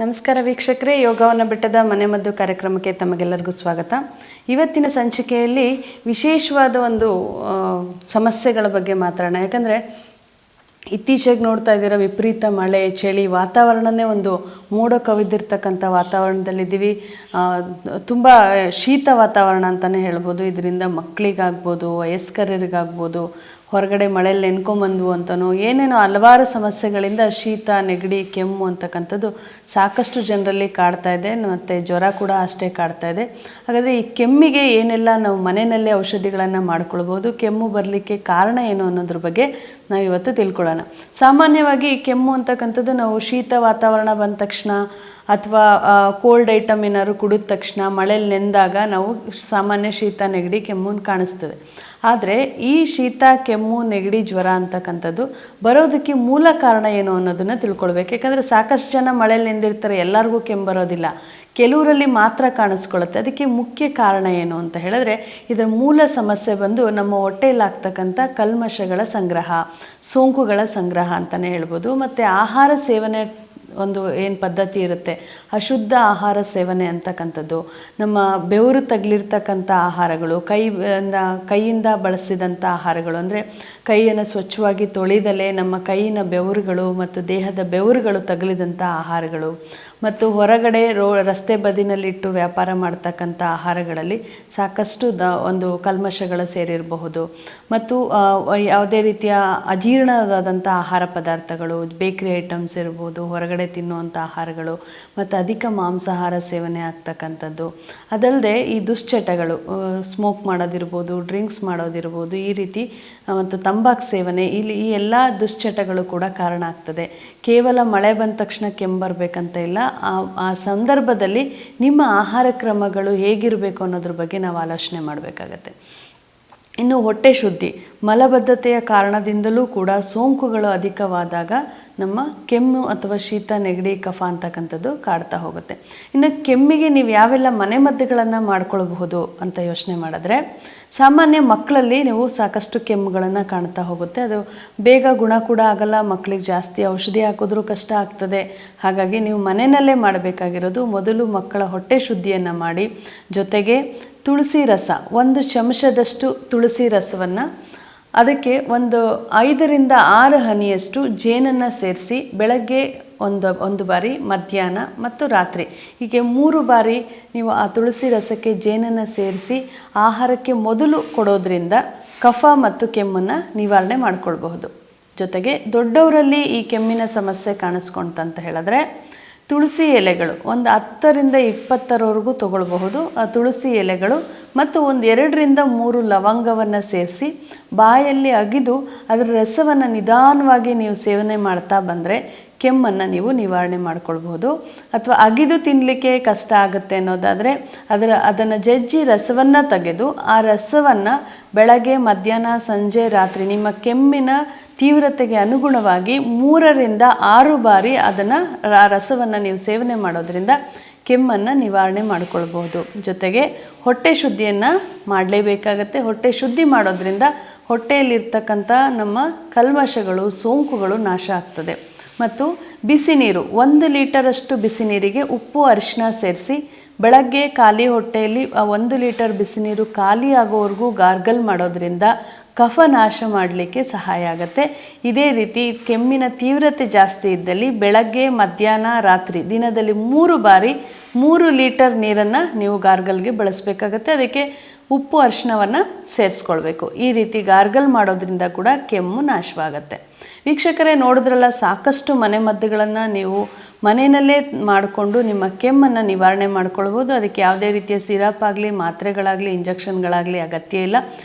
ನಮಸ್ಕಾರ ವೀಕ್ಷಕರೇ, ಯೋಗವನ್ನು ಬೆಟ್ಟದ ಮನೆಮದ್ದು ಕಾರ್ಯಕ್ರಮಕ್ಕೆ ತಮಗೆಲ್ಲರಿಗೂ ಸ್ವಾಗತ. ಇವತ್ತಿನ ಸಂಚಿಕೆಯಲ್ಲಿ ವಿಶೇಷವಾದ ಒಂದು ಸಮಸ್ಯೆಗಳ ಬಗ್ಗೆ ಮಾತಾಡೋಣ. ಯಾಕಂದರೆ ಇತ್ತೀಚೆಗೆ ನೋಡ್ತಾ ಇದ್ದೀರ, ವಿಪರೀತ ಮಳೆ, ಚಳಿ, ವಾತಾವರಣನೇ ಒಂದು ಮೋಡ ಕವಿದಿರ್ತಕ್ಕಂಥ ವಾತಾವರಣದಲ್ಲಿದ್ದೀವಿ. ತುಂಬ ಶೀತ ವಾತಾವರಣ ಅಂತಲೇ ಹೇಳ್ಬೋದು. ಇದರಿಂದ ಮಕ್ಕಳಿಗಾಗ್ಬೋದು, ವಯಸ್ಕರಿಗಾಗ್ಬೋದು, ಹೊರಗಡೆ ಮಳೆಯಲ್ಲಿ ನೆನ್ಕೊಂಬಂದು ಅಂತನೋ ಏನೇನೋ ಹಲವಾರು ಸಮಸ್ಯೆಗಳಿಂದ ಶೀತ, ನೆಗಡಿ, ಕೆಮ್ಮು ಅಂತಕ್ಕಂಥದ್ದು ಸಾಕಷ್ಟು ಜನರಲ್ಲಿ ಕಾಡ್ತಾ ಇದೆ. ಮತ್ತು ಜ್ವರ ಕೂಡ ಅಷ್ಟೇ ಕಾಡ್ತಾ ಇದೆ. ಹಾಗಾದರೆ ಈ ಕೆಮ್ಮಿಗೆ ಏನೆಲ್ಲ ನಾವು ಮನೆಯಲ್ಲೇ ಔಷಧಿಗಳನ್ನು ಮಾಡ್ಕೊಳ್ಬೋದು, ಕೆಮ್ಮು ಬರಲಿಕ್ಕೆ ಕಾರಣ ಏನು ಅನ್ನೋದ್ರ ಬಗ್ಗೆ ನಾವು ಇವತ್ತು ತಿಳ್ಕೊಳ್ಳೋಣ. ಸಾಮಾನ್ಯವಾಗಿ ಈ ಕೆಮ್ಮು ಅಂತಕ್ಕಂಥದ್ದು ನಾವು ಶೀತ ವಾತಾವರಣ ಬಂದ ತಕ್ಷಣ ಅಥವಾ ಕೋಲ್ಡ್ ಐಟಮ್ ಏನಾದ್ರು ಕುಡಿದ ತಕ್ಷಣ, ಮಳೆಯಲ್ಲಿ ನೆಂದಾಗ ನಾವು ಸಾಮಾನ್ಯ ಶೀತ, ನೆಗಡಿ, ಕೆಮ್ಮು ಕಾಣಿಸ್ತದೆ. ಆದರೆ ಈ ಶೀತ, ಕೆಮ್ಮು, ನೆಗಡಿ, ಜ್ವರ ಅಂತಕ್ಕಂಥದ್ದು ಬರೋದಕ್ಕೆ ಮೂಲ ಕಾರಣ ಏನು ಅನ್ನೋದನ್ನು ತಿಳ್ಕೊಳ್ಬೇಕು. ಯಾಕಂದರೆ ಸಾಕಷ್ಟು ಜನ ಮಳೆಯಲ್ಲಿ ನೆಂದಿರ್ತಾರೆ, ಎಲ್ಲರಿಗೂ ಕೆಮ್ಮು ಬರೋದಿಲ್ಲ, ಕೆಲವರಲ್ಲಿ ಮಾತ್ರ ಕಾಣಿಸ್ಕೊಳ್ಳುತ್ತೆ. ಅದಕ್ಕೆ ಮುಖ್ಯ ಕಾರಣ ಏನು ಅಂತ ಹೇಳಿದ್ರೆ, ಇದರ ಮೂಲ ಸಮಸ್ಯೆ ಬಂದು ನಮ್ಮ ಹೊಟ್ಟೆಯಲ್ಲಾಗ್ತಕ್ಕಂಥ ಕಲ್ಮಶಗಳ ಸಂಗ್ರಹ, ಸೋಂಕುಗಳ ಸಂಗ್ರಹ ಅಂತಲೇ ಹೇಳ್ಬೋದು. ಮತ್ತು ಆಹಾರ ಸೇವನೆ ಒಂದು ಏನು ಪದ್ಧತಿ ಇರುತ್ತೆ, ಅಶುದ್ಧ ಆಹಾರ ಸೇವನೆ ಅಂತಕ್ಕಂಥದ್ದು, ನಮ್ಮ ಬೆವರು ತಗಲಿರ್ತಕ್ಕಂಥ ಆಹಾರಗಳು, ಕೈಯಿಂದ ಬಳಸಿದಂಥ ಆಹಾರಗಳು, ಅಂದರೆ ಕೈಯನ್ನು ಸ್ವಚ್ಛವಾಗಿ ತೊಳೆದಲೇ ನಮ್ಮ ಕೈಯಿನ ಬೆವರುಗಳು ಮತ್ತು ದೇಹದ ಬೆವರುಗಳು ತಗಲಿದಂಥ ಆಹಾರಗಳು, ಮತ್ತು ಹೊರಗಡೆ ರಸ್ತೆ ಬದಿನಲ್ಲಿಟ್ಟು ವ್ಯಾಪಾರ ಮಾಡ್ತಕ್ಕಂಥ ಆಹಾರಗಳಲ್ಲಿ ಸಾಕಷ್ಟು ಒಂದು ಕಲ್ಮಶಗಳು ಸೇರಿರಬಹುದು. ಮತ್ತು ಯಾವುದೇ ರೀತಿಯ ಅಜೀರ್ಣವಾದಂಥ ಆಹಾರ ಪದಾರ್ಥಗಳು, ಬೇಕ್ರಿ ಐಟಮ್ಸ್ ಇರ್ಬೋದು, ಹೊರಗಡೆ ತಿನ್ನುವಂಥ ಆಹಾರಗಳು, ಮತ್ತು ಅಧಿಕ ಮಾಂಸಾಹಾರ ಸೇವನೆ ಆಗ್ತಕ್ಕಂಥದ್ದು. ಅದಲ್ಲದೆ ಈ ದುಶ್ಚಟಗಳು, ಸ್ಮೋಕ್ ಮಾಡೋದಿರ್ಬೋದು, ಡ್ರಿಂಕ್ಸ್ ಮಾಡೋದಿರ್ಬೋದು, ಈ ರೀತಿ ಮತ್ತು ತಂಬಾಕು ಸೇವನೆ, ಈ ಎಲ್ಲ ದುಶ್ಚಟಗಳು ಕೂಡ ಕಾರಣ ಆಗ್ತದೆ. ಕೇವಲ ಮಳೆ ಬಂದ ತಕ್ಷಣ ಕೆಮ್ಮು ಬರಬೇಕಂತ ಇಲ್ಲ. ಆ ಸಂದರ್ಭದಲ್ಲಿ ನಿಮ್ಮ ಆಹಾರ ಕ್ರಮಗಳು ಹೇಗಿರಬೇಕು ಅನ್ನೋದ್ರ ಬಗ್ಗೆ ನಾವು ಆಲೋಚನೆ ಮಾಡಬೇಕಾಗತ್ತೆ. ಇನ್ನು ಹೊಟ್ಟೆ ಶುದ್ಧಿ, ಮಲಬದ್ಧತೆಯ ಕಾರಣದಿಂದಲೂ ಕೂಡ ಸೋಂಕುಗಳು ಅಧಿಕವಾದಾಗ ನಮ್ಮ ಕೆಮ್ಮು ಅಥವಾ ಶೀತ, ನೆಗಡಿ, ಕಫ ಅಂತಕ್ಕಂಥದ್ದು ಕಾಡ್ತಾ ಹೋಗುತ್ತೆ. ಇನ್ನು ಕೆಮ್ಮಿಗೆ ನೀವು ಯಾವೆಲ್ಲ ಮನೆಮದ್ದುಗಳನ್ನು ಮಾಡ್ಕೊಳ್ಬಹುದು ಅಂತ ಯೋಚನೆ ಮಾಡಿದ್ರೆ, ಸಾಮಾನ್ಯ ಮಕ್ಕಳಲ್ಲಿ ನೀವು ಸಾಕಷ್ಟು ಕೆಮ್ಮುಗಳನ್ನು ಕಾಣ್ತಾ ಹೋಗುತ್ತೆ. ಅದು ಬೇಗ ಗುಣ ಕೂಡ ಆಗಲ್ಲ, ಮಕ್ಕಳಿಗೆ ಜಾಸ್ತಿ ಔಷಧಿ ಹಾಕಿದ್ರೂ ಕಷ್ಟ ಆಗ್ತದೆ. ಹಾಗಾಗಿ ನೀವು ಮನೆಯಲ್ಲೇ ಮಾಡಬೇಕಾಗಿರೋದು, ಮೊದಲು ಮಕ್ಕಳ ಹೊಟ್ಟೆ ಶುದ್ಧಿಯನ್ನು ಮಾಡಿ, ಜೊತೆಗೆ ತುಳಸಿ ರಸ, 1 ಚಮಚದಷ್ಟು ತುಳಸಿ ರಸವನ್ನು, ಅದಕ್ಕೆ ಒಂದು 5 ರಿಂದ 6 ಹನಿಯಷ್ಟು ಜೇನನ್ನು ಸೇರಿಸಿ ಬೆಳಗ್ಗೆ ಒಂದು ಬಾರಿ, ಮಧ್ಯಾಹ್ನ ಮತ್ತು ರಾತ್ರಿ, ಹೀಗೆ 3 ಬಾರಿ ನೀವು ಆ ತುಳಸಿ ರಸಕ್ಕೆ ಜೇನನ್ನು ಸೇರಿಸಿ ಆಹಾರಕ್ಕೆ ಮೊದಲು ಕೊಡೋದ್ರಿಂದ ಕಫ ಮತ್ತು ಕೆಮ್ಮನ್ನು ನಿವಾರಣೆ ಮಾಡ್ಕೊಳ್ಬಹುದು. ಜೊತೆಗೆ ದೊಡ್ಡವರಲ್ಲಿ ಈ ಕೆಮ್ಮಿನ ಸಮಸ್ಯೆ ಕಾಣಿಸ್ಕೊಂತಂತ ಹೇಳಿದ್ರೆ, ತುಳಸಿ ಎಲೆಗಳು ಒಂದು 10 ರಿಂದ 20 ತೊಗೊಳ್ಬಹುದು. ಆ ತುಳಸಿ ಎಲೆಗಳು ಮತ್ತು 1 ರಿಂದ 3 ಲವಂಗವನ್ನು ಸೇರಿಸಿ ಬಾಯಲ್ಲಿ ಅಗಿದು ಅದರ ರಸವನ್ನು ನಿಧಾನವಾಗಿ ನೀವು ಸೇವನೆ ಮಾಡ್ತಾ ಬಂದರೆ ಕೆಮ್ಮನ್ನು ನೀವು ನಿವಾರಣೆ ಮಾಡ್ಕೊಳ್ಬಹುದು. ಅಥವಾ ಅಗಿದು ತಿನ್ನಲಿಕ್ಕೆ ಕಷ್ಟ ಆಗುತ್ತೆ ಅನ್ನೋದಾದರೆ ಅದನ್ನು ಜಜ್ಜಿ ರಸವನ್ನು ತೆಗೆದು ಆ ರಸವನ್ನು ಬೆಳಗ್ಗೆ, ಮಧ್ಯಾಹ್ನ, ಸಂಜೆ, ರಾತ್ರಿ ನಿಮ್ಮ ಕೆಮ್ಮಿನ ತೀವ್ರತೆಗೆ ಅನುಗುಣವಾಗಿ 3 ರಿಂದ 6 ಬಾರಿ ಅದನ್ನು ರಸವನ್ನು ನೀವು ಸೇವನೆ ಮಾಡೋದ್ರಿಂದ ಕೆಮ್ಮನ್ನು ನಿವಾರಣೆ ಮಾಡ್ಕೊಳ್ಬಹುದು. ಜೊತೆಗೆ ಹೊಟ್ಟೆ ಶುದ್ಧಿಯನ್ನು ಮಾಡಲೇಬೇಕಾಗತ್ತೆ. ಹೊಟ್ಟೆ ಶುದ್ಧಿ ಮಾಡೋದ್ರಿಂದ ಹೊಟ್ಟೆಯಲ್ಲಿರ್ತಕ್ಕಂಥ ನಮ್ಮ ಕಲ್ಮಶಗಳು, ಸೋಂಕುಗಳು ನಾಶ ಆಗ್ತದೆ. ಮತ್ತು ಬಿಸಿ ನೀರು, 1 ಲೀಟರಷ್ಟು ಬಿಸಿ ನೀರಿಗೆ ಉಪ್ಪು, ಅರಿಶಿನ ಸೇರಿಸಿ ಬೆಳಗ್ಗೆ ಖಾಲಿ ಹೊಟ್ಟೆಯಲ್ಲಿ ಆ 1 ಲೀಟರ್ ಬಿಸಿ ನೀರು ಖಾಲಿ ಆಗೋವರೆಗೂ ಗಾರ್ಗಲ್ ಮಾಡೋದ್ರಿಂದ ಕಫ ನಾಶ ಮಾಡಲಿಕ್ಕೆ ಸಹಾಯ ಆಗುತ್ತೆ. ಇದೇ ರೀತಿ ಕೆಮ್ಮಿನ ತೀವ್ರತೆ ಜಾಸ್ತಿ ಇದ್ದಲ್ಲಿ ಬೆಳಗ್ಗೆ, ಮಧ್ಯಾಹ್ನ, ರಾತ್ರಿ ದಿನದಲ್ಲಿ 3 ಬಾರಿ 3 ಲೀಟರ್ ನೀರನ್ನು ನೀವು ಗಾರ್ಗಲ್ಗೆ ಬಳಸಬೇಕಾಗತ್ತೆ. ಅದಕ್ಕೆ ಉಪ್ಪು, ಅರಿಶಿನವನ್ನು ಸೇರಿಸ್ಕೊಳ್ಬೇಕು. ಈ ರೀತಿ ಗಾರ್ಗಲ್ ಮಾಡೋದ್ರಿಂದ ಕೂಡ ಕೆಮ್ಮು ನಾಶವಾಗುತ್ತೆ. ವೀಕ್ಷಕರೇ, ನೋಡಿದ್ರಲ್ಲ, ಸಾಕಷ್ಟು ಮನೆಮದ್ದುಗಳನ್ನು ನೀವು ಮನೆಯಲ್ಲೇ ಮಾಡಿಕೊಂಡು ನಿಮ್ಮ ಕೆಮ್ಮನ್ನು ನಿವಾರಣೆ ಮಾಡ್ಕೊಳ್ಬೋದು. ಅದಕ್ಕೆ ಯಾವುದೇ ರೀತಿಯ ಸಿರಪ್ ಆಗಲಿ, ಮಾತ್ರೆಗಳಾಗಲಿ, ಇಂಜೆಕ್ಷನ್ಗಳಾಗಲಿ ಅಗತ್ಯ ಇಲ್ಲ.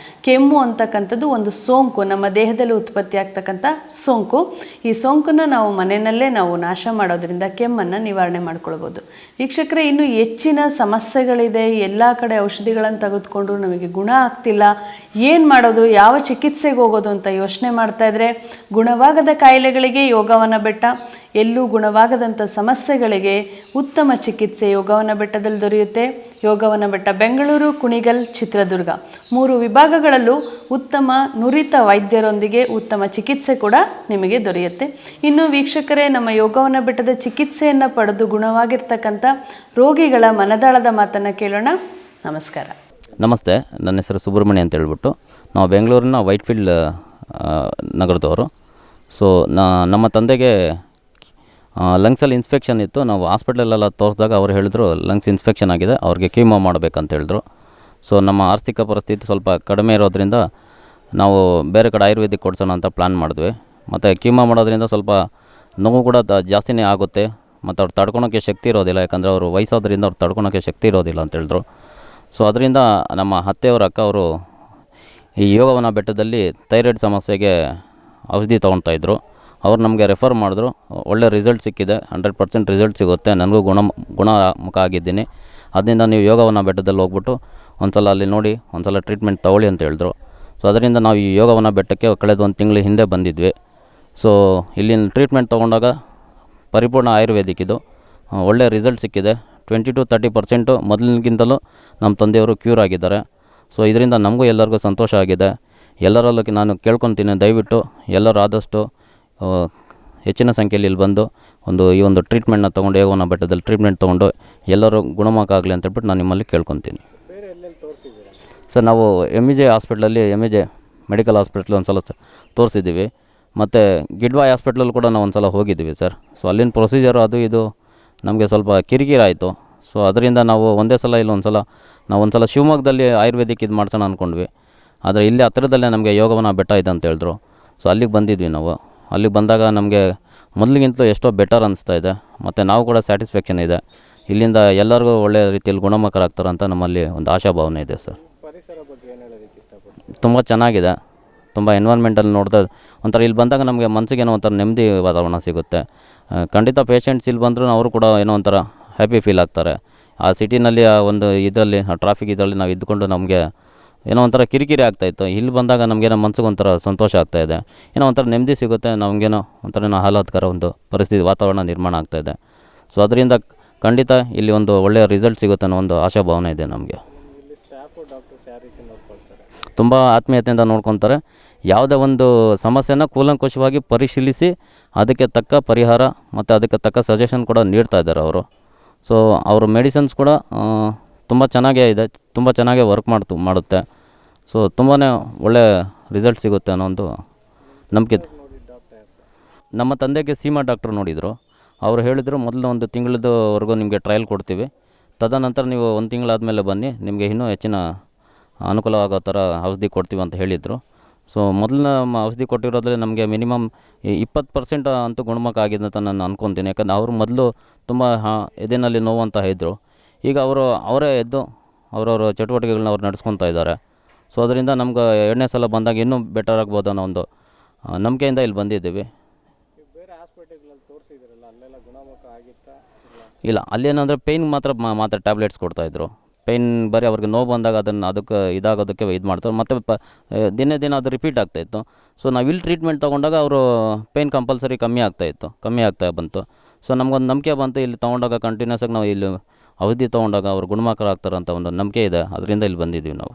ಕೆಮ್ಮು ಅಂತಕ್ಕಂಥದ್ದು ಒಂದು ಸೋಂಕು, ನಮ್ಮ ದೇಹದಲ್ಲಿ ಉತ್ಪತ್ತಿ ಆಗ್ತಕ್ಕಂಥ ಸೋಂಕು. ಈ ಸೋಂಕನ್ನು ನಾವು ಮನೆಯಲ್ಲೇ ನಾವು ನಾಶ ಮಾಡೋದ್ರಿಂದ ಕೆಮ್ಮನ್ನು ನಿವಾರಣೆ ಮಾಡ್ಕೊಳ್ಬೋದು. ವೀಕ್ಷಕರೇ, ಇನ್ನೂ ಹೆಚ್ಚಿನ ಸಮಸ್ಯೆಗಳಿದೆ, ಎಲ್ಲ ಕಡೆ ಔಷಧಿಗಳನ್ನು ತೆಗೆದುಕೊಂಡು ನಮಗೆ ಗುಣ ಆಗ್ತಿಲ್ಲ, ಏನು ಮಾಡೋದು, ಯಾವ ಚಿಕಿತ್ಸೆಗೆ ಹೋಗೋದು ಅಂತ ಯೋಚನೆ ಮಾಡ್ತಾಯಿದ್ರೆ, ಗುಣವಾಗದ ಕಾಯಿಲೆಗಳಿಗೆ ಯೋಗವನ ಬೆಟ್ಟ, ಎಲ್ಲೂ ಗುಣವಾಗದಂಥ ಸಮಸ್ಯೆಗಳಿಗೆ ಉತ್ತಮ ಚಿಕಿತ್ಸೆ ಯೋಗವನ ಬೆಟ್ಟದಲ್ಲಿ ದೊರೆಯುತ್ತೆ. ಯೋಗವನ ಬೆಟ್ಟ ಬೆಂಗಳೂರು, ಕುಣಿಗಲ್, ಚಿತ್ರದುರ್ಗ 3 ವಿಭಾಗಗಳಲ್ಲೂ ಉತ್ತಮ ನುರಿತ ವೈದ್ಯರೊಂದಿಗೆ ಉತ್ತಮ ಚಿಕಿತ್ಸೆ ಕೂಡ ನಿಮಗೆ ದೊರೆಯುತ್ತೆ. ಇನ್ನು ವೀಕ್ಷಕರೇ, ನಮ್ಮ ಯೋಗವನ ಬೆಟ್ಟದ ಚಿಕಿತ್ಸೆಯನ್ನು ಪಡೆದು ಗುಣವಾಗಿರ್ತಕ್ಕಂಥ ರೋಗಿಗಳ ಮನದಾಳದ ಮಾತನ್ನು ಕೇಳೋಣ. ನಮಸ್ಕಾರ. ನಮಸ್ತೆ, ನನ್ನ ಹೆಸರು ಸುಬ್ರಹ್ಮಣ್ಯ ಅಂತ ಹೇಳ್ಬಿಟ್ಟು. ನಾವು ಬೆಂಗಳೂರಿನ ವೈಟ್ಫೀಲ್ಡ್ ನಗರದವರು. ಸೊ ನಮ್ಮ ತಂದೆಗೆ ಲಂಗ್ಸಲ್ಲಿ ಇನ್ಫೆಕ್ಷನ್ ಇತ್ತು. ನಾವು ಹಾಸ್ಪಿಟ್ಲಲ್ಲೆಲ್ಲ ತೋರಿಸಿದಾಗ ಅವ್ರು ಹೇಳಿದ್ರು ಲಂಗ್ಸ್ ಇನ್ಫೆಕ್ಷನ್ ಆಗಿದೆ, ಅವ್ರಿಗೆ ಕೀಮೋ ಮಾಡಬೇಕಂತ ಹೇಳಿದ್ರು. ಸೊ ನಮ್ಮ ಆರ್ಥಿಕ ಪರಿಸ್ಥಿತಿ ಸ್ವಲ್ಪ ಕಡಿಮೆ ಇರೋದ್ರಿಂದ ನಾವು ಬೇರೆ ಕಡೆ ಆಯುರ್ವೇದಿಕ್ ಕೊಡ್ಸೋಣ ಅಂತ ಪ್ಲ್ಯಾನ್ ಮಾಡಿದ್ವಿ. ಮತ್ತು ಕೀಮೋ ಮಾಡೋದ್ರಿಂದ ಸ್ವಲ್ಪ ನೋವು ಕೂಡ ಜಾಸ್ತಿನೇ ಆಗುತ್ತೆ, ಮತ್ತು ಅವ್ರು ತಡ್ಕೊಳೋಕ್ಕೆ ಶಕ್ತಿ ಇರೋದಿಲ್ಲ, ಯಾಕಂದರೆ ಅವರು ವಯಸ್ಸಾದ್ರಿಂದ ಅವ್ರು ತಡ್ಕೊಳೋಕ್ಕೆ ಶಕ್ತಿ ಇರೋದಿಲ್ಲ ಅಂತ ಹೇಳಿದ್ರು. ಸೊ ಅದರಿಂದ ನಮ್ಮ ಅತ್ತೆಯವ್ರ ಅಕ್ಕ ಅವರು ಈ ಯೋಗವನ ಬೆಟ್ಟದಲ್ಲಿ ಥೈರಾಯ್ಡ್ ಸಮಸ್ಯೆಗೆ ಔಷಧಿ ತೊಗೊಳ್ತಾಯಿದ್ರು. ಅವ್ರು ನಮಗೆ ರೆಫರ್ ಮಾಡಿದ್ರು. ಒಳ್ಳೆ ರಿಸಲ್ಟ್ ಸಿಕ್ಕಿದೆ, 100% ರಿಸಲ್ಟ್ ಸಿಗುತ್ತೆ. ನನಗೂ ಗುಣಮುಖ ಆಗಿದ್ದೀನಿ. ಅದರಿಂದ ನೀವು ಯೋಗವನ ಬೆಟ್ಟದಲ್ಲಿ ಹೋಗ್ಬಿಟ್ಟು ಒಂದು ಸಲ ಅಲ್ಲಿ ನೋಡಿ ಒಂದು ಸಲ ಟ್ರೀಟ್ಮೆಂಟ್ ತೊಗೊಳ್ಳಿ ಅಂತ ಹೇಳಿದ್ರು. ಸೊ ಅದರಿಂದ ನಾವು ಈ ಯೋಗವನ ಬೆಟ್ಟಕ್ಕೆ ಕಳೆದ 1 ತಿಂಗಳ ಹಿಂದೆ ಬಂದಿದ್ವಿ. ಸೊ ಇಲ್ಲಿನ ಟ್ರೀಟ್ಮೆಂಟ್ ತೊಗೊಂಡಾಗ ಪರಿಪೂರ್ಣ ಆಯುರ್ವೇದಿಕ್ ಇದು, ಒಳ್ಳೆ ರಿಸಲ್ಟ್ ಸಿಕ್ಕಿದೆ. 20-30% ಮೊದಲಿನಗಿಂತಲೂ ನಮ್ಮ ತಂದೆಯವರು ಕ್ಯೂರ್ ಆಗಿದ್ದಾರೆ. ಸೊ ಇದರಿಂದ ನಮಗೂ ಎಲ್ಲರಿಗೂ ಸಂತೋಷ ಆಗಿದೆ. ಎಲ್ಲರಲ್ಲೂ ನಾನು ಕೇಳ್ಕೊತೀನಿ, ದಯವಿಟ್ಟು ಎಲ್ಲರೂ ಆದಷ್ಟು ಹೆಚ್ಚಿನ ಸಂಖ್ಯೆಯಲ್ಲಿ ಇಲ್ಲಿ ಬಂದು ಈ ಒಂದು ಟ್ರೀಟ್ಮೆಂಟ್ನ ತೊಗೊಂಡು ಯೋಗವನ ಬೆಟ್ಟದಲ್ಲಿ ಟ್ರೀಟ್ಮೆಂಟ್ ತೊಗೊಂಡು ಎಲ್ಲರೂ ಗುಣಮುಖ ಆಗಲಿ ಅಂತ ಹೇಳ್ಬಿಟ್ಟು ನಾನು ನಿಮ್ಮಲ್ಲಿ ಕೇಳ್ಕೊತೀನಿ. ಸರ್, ನಾವು MJ ಹಾಸ್ಪಿಟ್ಲಲ್ಲಿ MJ ಮೆಡಿಕಲ್ ಹಾಸ್ಪಿಟ್ಲ್ ಒಂದು ಸಲ ತೋರಿಸಿದ್ದೀವಿ. ಮತ್ತು ಗಿಡ್ವಾಯ್ ಹಾಸ್ಪಿಟ್ಲಲ್ಲಿ ಕೂಡ ನಾವು ಒಂದು ಸಲ ಹೋಗಿದ್ದೀವಿ ಸರ್. ಸೊ ಅಲ್ಲಿನ ಪ್ರೊಸೀಜರು ಅದು ಇದು ನಮಗೆ ಸ್ವಲ್ಪ ಕಿರಿಕಿರಿ ಆಯಿತು. ಸೊ ಅದರಿಂದ ನಾವು ಒಂದೇ ಸಲ ಇಲ್ಲ ಒಂದು ಸಲ ಶಿವಮೊಗ್ಗದಲ್ಲಿ ಆಯುರ್ವೇದಿಕ್ ಇದು ಮಾಡ್ಸೋಣ ಅಂದ್ಕೊಂಡ್ವಿ. ಆದರೆ ಇಲ್ಲಿ ಹತ್ತಿರದಲ್ಲೇ ನಮಗೆ ಯೋಗವನ ಬೆಟ್ಟ ಇದೆ ಅಂತ ಹೇಳಿದ್ರು. ಸೊ ಅಲ್ಲಿಗೆ ಬಂದಿದ್ವಿ ನಾವು. ಅಲ್ಲಿಗೆ ಬಂದಾಗ ನಮಗೆ ಮೊದಲಿಗಿಂತಲೂ ಎಷ್ಟೋ ಬೆಟರ್ ಅನಿಸ್ತಾ ಇದೆ, ಮತ್ತು ನಾವು ಕೂಡ ಸ್ಯಾಟಿಸ್ಫ್ಯಾಕ್ಷನ್ ಇದೆ. ಇಲ್ಲಿಂದ ಎಲ್ಲರಿಗೂ ಒಳ್ಳೆಯ ರೀತಿಯಲ್ಲಿ ಗುಣಮುಖರಾಗ್ತಾರಂತ ನಮ್ಮಲ್ಲಿ ಒಂದು ಆಶಾಭಾವನೆ ಇದೆ ಸರ್. ತುಂಬ ಚೆನ್ನಾಗಿದೆ. ತುಂಬ ಎನ್ವೈರ್ಮೆಂಟಲ್ಲಿ ನೋಡಿದ್ರೆ ಒಂಥರ ಇಲ್ಲಿ ಬಂದಾಗ ನಮಗೆ ಮನಸ್ಸಿಗೇನೋ ಒಂಥರ ನೆಮ್ಮದಿ ವಾತಾವರಣ ಸಿಗುತ್ತೆ. ಖಂಡಿತ ಪೇಷಂಟ್ಸ್ ಇಲ್ಲಿ ಬಂದರೂ ಅವರು ಕೂಡ ಏನೋ ಒಂಥರ ಹ್ಯಾಪಿ ಫೀಲ್ ಆಗ್ತಾರೆ. ಆ ಸಿಟಿನಲ್ಲಿ ಆ ಒಂದು ಇದರಲ್ಲಿ ಟ್ರಾಫಿಕ್ ಇದರಲ್ಲಿ ನಾವು ಇದ್ದುಕೊಂಡು ನಮಗೆ ಏನೋ ಒಂಥರ ಕಿರಿಕಿರಿ ಆಗ್ತಾಯಿತ್ತು. ಇಲ್ಲಿ ಬಂದಾಗ ನಮಗೇನೋ ಮನಸ್ಸಿಗೆ ಒಂಥರ ಸಂತೋಷ ಆಗ್ತಾಯಿದೆ, ಏನೋ ಒಂಥರ ನೆಮ್ಮದಿ ಸಿಗುತ್ತೆ. ನಮಗೇನೋ ಒಂಥರ ಆಹ್ಲಾದಕರ ಒಂದು ಪರಿಸ್ಥಿತಿ ವಾತಾವರಣ ನಿರ್ಮಾಣ ಆಗ್ತಾಯಿದೆ. ಸೊ ಅದರಿಂದ ಖಂಡಿತ ಇಲ್ಲಿ ಒಂದು ಒಳ್ಳೆಯ ರಿಸಲ್ಟ್ ಸಿಗುತ್ತೆ ಅನ್ನೋ ಒಂದು ಆಶಾಭಾವನೆ ಇದೆ ನಮಗೆ. ತುಂಬ ಆತ್ಮೀಯತೆಯಿಂದ ನೋಡ್ಕೊತಾರೆ. ಯಾವುದೇ ಒಂದು ಸಮಸ್ಯೆನ ಕೂಲಂಕುಷವಾಗಿ ಪರಿಶೀಲಿಸಿ ಅದಕ್ಕೆ ತಕ್ಕ ಪರಿಹಾರ ಮತ್ತು ಅದಕ್ಕೆ ತಕ್ಕ ಸಜೆಷನ್ ಕೂಡ ನೀಡ್ತಾ ಇದ್ದಾರೆ ಅವರು. ಸೊ ಅವ್ರ ಮೆಡಿಸಿನ್ಸ್ ಕೂಡ ತುಂಬ ಚೆನ್ನಾಗೇ ಇದೆ, ತುಂಬ ಚೆನ್ನಾಗೇ ವರ್ಕ್ ಮಾಡುತ್ತೆ. ಸೊ ತುಂಬಾ ಒಳ್ಳೆ ರಿಸಲ್ಟ್ ಸಿಗುತ್ತೆ ಅನ್ನೋ ಒಂದು ನಂಬಿಕೆ. ನಮ್ಮ ತಂದೆಗೆ ಸೀಮಾ ಡಾಕ್ಟ್ರು ನೋಡಿದರು. ಅವರು ಹೇಳಿದರು, ಮೊದಲು 1 ತಿಂಗಳದವರೆಗೂ ನಿಮಗೆ ಟ್ರಯಲ್ ಕೊಡ್ತೀವಿ, ತದನಂತರ ನೀವು 1 ತಿಂಗಳಾದಮೇಲೆ ಬನ್ನಿ, ನಿಮಗೆ ಇನ್ನೂ ಹೆಚ್ಚಿನ ಅನುಕೂಲವಾಗೋ ಥರ ಔಷಧಿ ಕೊಡ್ತೀವಿ ಅಂತ ಹೇಳಿದರು. ಸೊ ಮೊದಲಿನ ಔಷಧಿ ಕೊಟ್ಟಿರೋದ್ರಲ್ಲಿ ನಮಗೆ ಮಿನಿಮಮ್ 20% ಅಂತೂ ಗುಣಮುಖ ಆಗಿದೆ ಅಂತ ನಾನು ಅಂದ್ಕೊತೀನಿ. ಯಾಕಂದರೆ ಅವರು ಮೊದಲು ತುಂಬ ಎದೆನಲ್ಲಿ ನೋವು ಅಂತ ಇದ್ದರು. ಈಗ ಅವರೇ ಎದ್ದು ಅವರವರ ಚಟುವಟಿಕೆಗಳನ್ನ ಅವ್ರು ನಡೆಸ್ಕೊತಾ ಇದ್ದಾರೆ. ಸೊ ಅದರಿಂದ ನಮ್ಗೆ 2ನೇ ಸಲ ಬಂದಾಗ ಇನ್ನೂ ಬೆಟರ್ ಆಗ್ಬೋದು ಅನ್ನೋ ಒಂದು ನಂಬಿಕೆಯಿಂದ ಇಲ್ಲಿ ಬಂದಿದ್ದೀವಿ. ಇಲ್ಲ, ಅಲ್ಲೇನಂದರೆ ಪೇಯ್ನ್ ಮಾತ್ರ ಟ್ಯಾಬ್ಲೆಟ್ಸ್ ಕೊಡ್ತಾಯಿದ್ರು. ಪೇಯ್ನ್ ಬರೀ ಅವ್ರಿಗೆ ನೋವು ಬಂದಾಗ ಅದಕ್ಕೆ ಇದಾಗೋದಕ್ಕೆ ಇದು ಮಾಡ್ತಾರೆ. ಮತ್ತು ದಿನೇ ಅದು ರಿಪೀಟ್ ಆಗ್ತಾಯಿತ್ತು. ಸೊ ನಾವು ಇಲ್ಲಿ ಟ್ರೀಟ್ಮೆಂಟ್ ತೊಗೊಂಡಾಗ ಅವರು ಪೇಯ್ನ್ ಕಂಪಲ್ಸರಿ ಕಮ್ಮಿ ಆಗ್ತಾ ಬಂತು. ಸೊ ನಮಗೊಂದು ನಂಬಿಕೆ ಬಂತು, ಇಲ್ಲಿ ತೊಗೊಂಡಾಗ ಕಂಟಿನ್ಯೂಸ್ ಆಗಿ ನಾವು ಇಲ್ಲಿ ಔಷಧಿ ತೊಗೊಂಡಾಗ ಅವ್ರು ಗುಣಮುಖರಾಗ್ತಾರೆ ಅಂತ ಒಂದು ನಂಬಿಕೆ ಇದೆ. ಅದರಿಂದ ಇಲ್ಲಿ ಬಂದಿದ್ದೀವಿ ನಾವು.